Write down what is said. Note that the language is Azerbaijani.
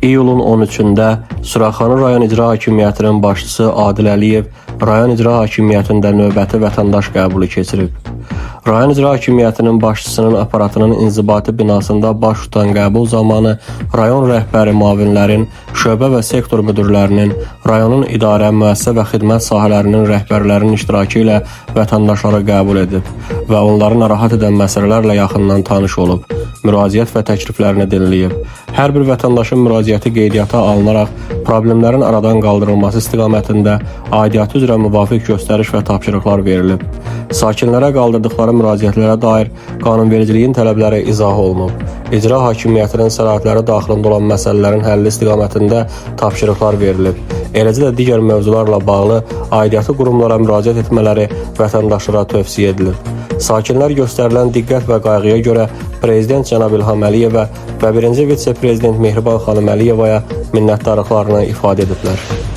İyulun 13-də Suraxanı rayon icra hakimiyyətinin başçısı Adil Əliyev rayon icra hakimiyyətində növbəti vətəndaş qəbulu keçirib. Rayon icra hakimiyyətinin başçısının aparatının inzibati binasında baş tutan qəbul zamanı rayon rəhbəri müavinlərin, şöbə və sektor müdürlərinin, rayonun idarə, müəssisə və xidmət sahələrinin rəhbərlərinin iştirakı ilə vətəndaşları qəbul edib və onları narahat edən məsələlərlə yaxından tanış olub, müraciət və təkliflərini dinləyib. Hər bir vətəndaşın müraciəti qeydiyyata alınaraq problemlərin aradan qaldırılması istiqamətində aidiyyatı üzrə müvafiq göstəriş və tapşırıqlar verilib. Sakinlərə qaldırdıqları müraciətlərə dair qanunvericiliyin tələbləri izah olunub. İcra hakimiyyətinin səlahiyyətləri daxilində olan məsələlərin həlli istiqamətində tapşırıqlar verilib. Eləcə də digər mövzularla bağlı aidiyyatı qurumlara müraciət etmələri vətəndaşlara tövsiyə edilir. Sakinlər göstərilən diqqət və qayğıya görə Prezident cənab İlham Əliyevə və 1-ci vitse-prezident Mehriban xanım Əliyevaya minnətdarlıqlarını ifadə ediblər.